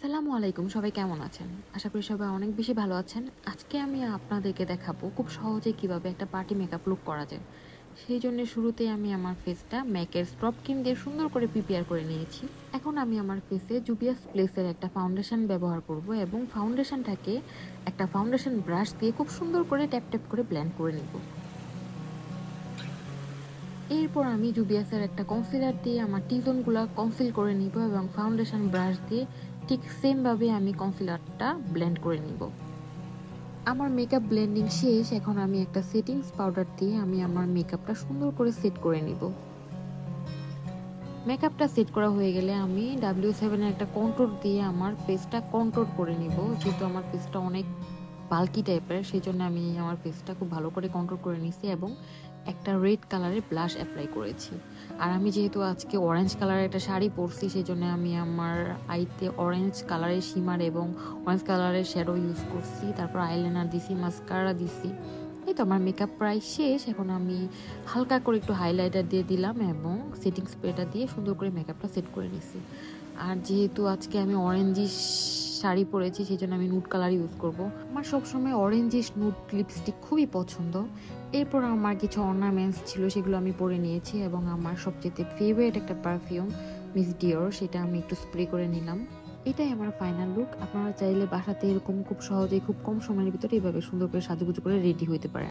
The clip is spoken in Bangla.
আসসালামু আলাইকুম, সবাই কেমন আছেন? আশা করি সবাই অনেক বেশি ভালো আছেন। আজকে আমি আপনাদেরকে দেখাবো খুব সহজে কিভাবে একটা পার্টি মেকআপ লুক করা যায়। সেই জন্য শুরুতেই আমি আমার ফেসটা ম্যাকের স্ট্রব ক্রিম দিয়ে সুন্দর করে প্রিপেয়ার করে নিয়েছি। এখন আমি আমার ফেসে জুবিয়াস প্লেসের একটা ফাউন্ডেশন ব্যবহার করব এবং ফাউন্ডেশনটাকে একটা ফাউন্ডেশন ব্রাশ দিয়ে খুব সুন্দর করে ট্যাপ ট্যাপ করে ব্লেন্ড করে নিব। এরপর আমি জুবিয়াসের একটা কনসিলার দিয়ে আমার টি জোনগুলো কনসিল করে নিব এবং ফাউন্ডেশন ব্রাশ দিয়ে ঠিক সেম ভাবে আমি কনসিলারটা ব্লেন্ড করে নিব। আমার মেকআপ ব্লেন্ডিং শেষ। এখন আমি একটা সেটিংস পাউডার দিয়ে আমি আমার মেকআপটা সুন্দর করে সেট করে নিব। মেকআপটা সেট করা হয়ে গেলে আমি W7 এর একটা কন্ট্রোর দিয়ে আমার ফেসটা কন্ট্রোর করে নিব। যেহেতু আমার ফেসটা অনেক বাল্কি টাইপের, সেই জন্য আমি আমার ফেসটা খুব ভালো করে কন্ট্রোল করে নিছি এবং একটা রেড কালারের ব্লাশ অ্যাপ্লাই করেছি। আর আমি যেহেতু আজকে অরেঞ্জ কালারের একটা শাড়ি পরছি, সেই জন্য আমি আমার আইতে অরেঞ্জ কালারের শিমার এবং অরেঞ্জ কালারের শ্যাডো ইউজ করছি। তারপর আইলাইনার দিছি, মাস্কারা দিছি। এই তো আমার মেকআপ প্রায় শেষ। এখন আমি হালকা করে একটু হাইলাইটার দিয়ে দিলাম এবং সেটিং স্প্রেটা দিয়ে সুন্দর করে মেকআপটা সেট করে নিছি। আর যেহেতু আজকে আমি অরেঞ্জিশ শাড়ি পরেছি, সেই জন্য আমি নুড কালার ইউজ করব। আমার সবসময় অরেঞ্জিশ নুড লিপস্টিক খুবই পছন্দ। এরপর আমার কিছু অর্নামেন্টস ছিল, সেগুলো আমি পরে নিয়েছি এবং আমার সবচেয়ে ফেভারিট একটা পারফিউম মিস ডিওর, সেটা আমি একটু স্প্রে করে নিলাম। এটাই আমার ফাইনাল লুক। আপনারা চাইলে বাসাতে এরকম খুব সহজেই খুব কম সময়ের ভিতরে এইভাবে সুন্দর করে সাজুগুজু করে রেডি হইতে পারেন।